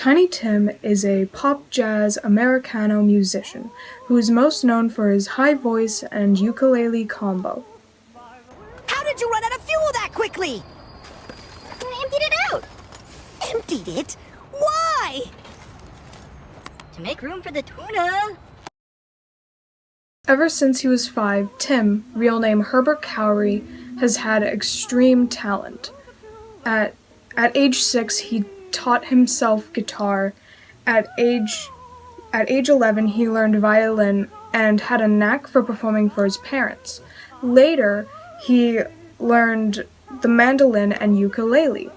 Tiny Tim is a pop jazz Americano musician who is most known for his high voice and ukulele combo. How did you run out of fuel that quickly? I emptied it out. Emptied it? Why? To make room for the tuna. Ever since he was 5, Tim, real name Herbert Cowrie, has had extreme talent. At age 6, he taught himself guitar. At age 11, he learned violin and had a knack for performing for his parents. Later, he learned the mandolin and ukulele.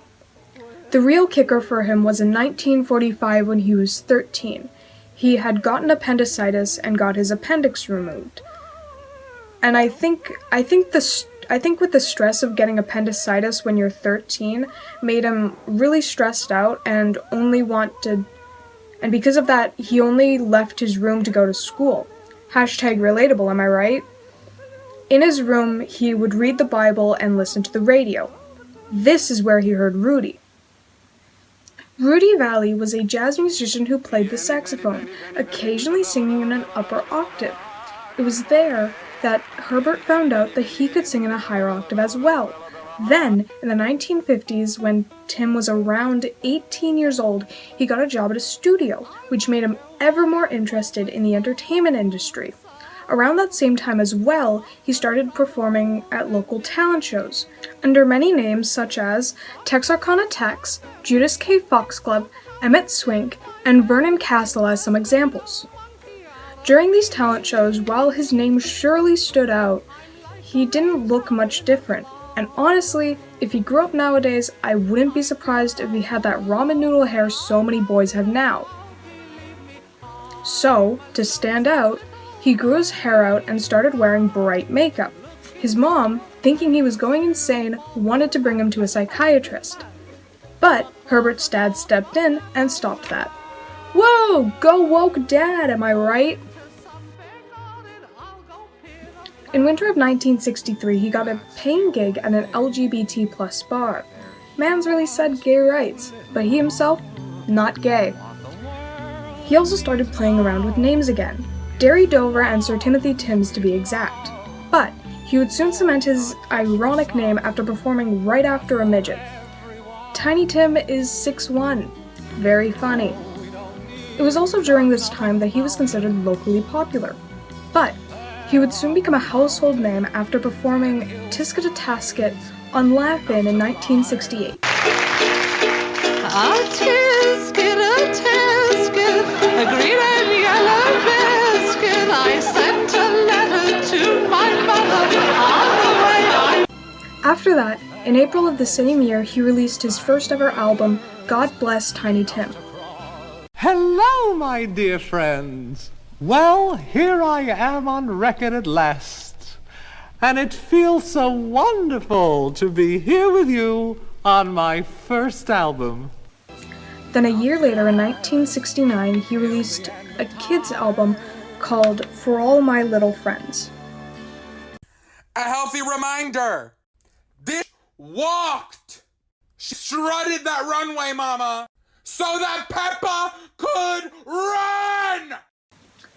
The real kicker for him was in 1945 when he was 13. He had gotten appendicitis and got his appendix removed. And I think with the stress of getting appendicitis when you're 13 made him really stressed out and because of that, he only left his room to go to school. #relatable, am I right? In his room, he would read the Bible and listen to the radio. This is where he heard Rudy. Rudy Vallee was a jazz musician who played the saxophone, occasionally singing in an upper octave. It was there that Herbert found out that he could sing in a higher octave as well. Then, in the 1950s, when Tim was around 18 years old, he got a job at a studio, which made him ever more interested in the entertainment industry. Around that same time as well, he started performing at local talent shows, under many names such as Texarkana Tex, Judas K. Foxglove, Emmett Swink, and Vernon Castle as some examples. During these talent shows, while his name surely stood out, he didn't look much different. And honestly, if he grew up nowadays, I wouldn't be surprised if he had that ramen noodle hair so many boys have now. So, to stand out, he grew his hair out and started wearing bright makeup. His mom, thinking he was going insane, wanted to bring him to a psychiatrist. But Herbert's dad stepped in and stopped that. Whoa, go woke dad, am I right? In winter of 1963, he got a paying gig at an LGBT plus bar. Man's really said gay rights, but he himself, not gay. He also started playing around with names again. Derry Dover and Sir Timothy Timms to be exact. But he would soon cement his ironic name after performing right after a midget. Tiny Tim is 6'1". Very funny. It was also during this time that he was considered locally popular. But he would soon become a household name after performing Tisket a Tasket on Laugh-In 1968. Tisket a Tasket, a green and yellow biscuit, I sent a letter to my mother on the way. After that, in April of the same year, he released his first ever album, God Bless Tiny Tim. Hello, my dear friends. Well, here I am on record at last, and it feels so wonderful to be here with you on my first album. Then a year later, in 1969, he released a kids' album called For All My Little Friends. A healthy reminder, this walked. She strutted that runway, mama, so that Peppa could run!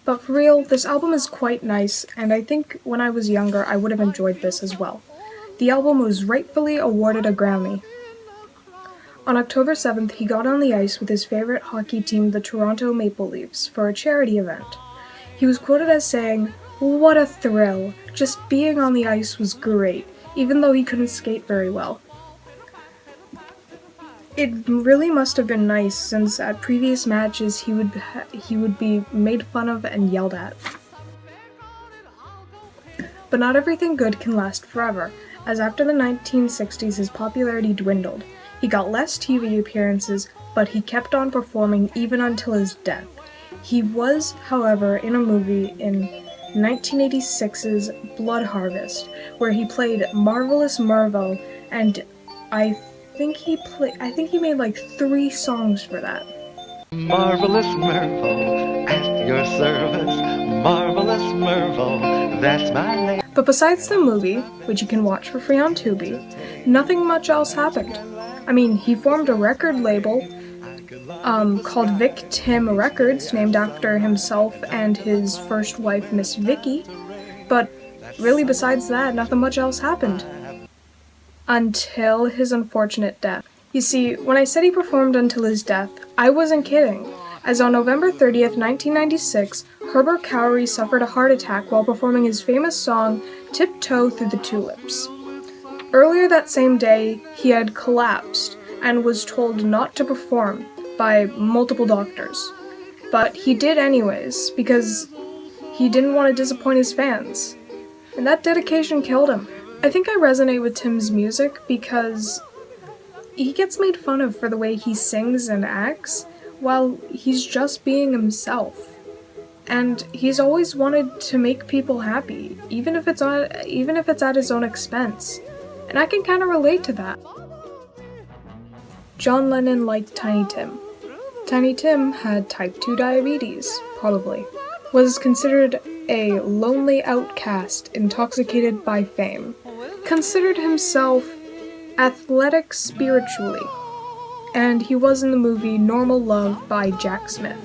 But for real, this album is quite nice, and I think when I was younger, I would have enjoyed this as well. The album was rightfully awarded a Grammy. On October 7th, he got on the ice with his favorite hockey team, the Toronto Maple Leafs, for a charity event. He was quoted as saying, "What a thrill! Just being on the ice was great, even though he couldn't skate very well." It really must have been nice, since at previous matches he would be made fun of and yelled at. But not everything good can last forever, as after the 1960s his popularity dwindled. He got less TV appearances, but he kept on performing even until his death. He was, however, in a movie in 1986's Blood Harvest, where he played Marvelous Mervo, and I think he made like 3 songs for that. Marvelous Mervo, at your service. Marvelous Mervo, that's my name. But besides the movie, which you can watch for free on Tubi, nothing much else happened. I mean, he formed a record label, called Vic Tim Records, named after himself and his first wife, Miss Vicky. But really, besides that, nothing much else happened. Until his unfortunate death. You see, when I said he performed until his death, I wasn't kidding, as on November 30th, 1996, Herbert Cowrie suffered a heart attack while performing his famous song, Tiptoe Through the Tulips. Earlier that same day, he had collapsed and was told not to perform by multiple doctors. But he did anyways, because he didn't want to disappoint his fans. And that dedication killed him. I think I resonate with Tim's music because he gets made fun of for the way he sings and acts while he's just being himself. And he's always wanted to make people happy, even if it's at his own expense. And I can kind of relate to that. John Lennon liked Tiny Tim. Tiny Tim had type 2 diabetes, probably. Was considered a lonely outcast intoxicated by fame. Considered himself athletic spiritually. And he was in the movie Normal Love by Jack Smith.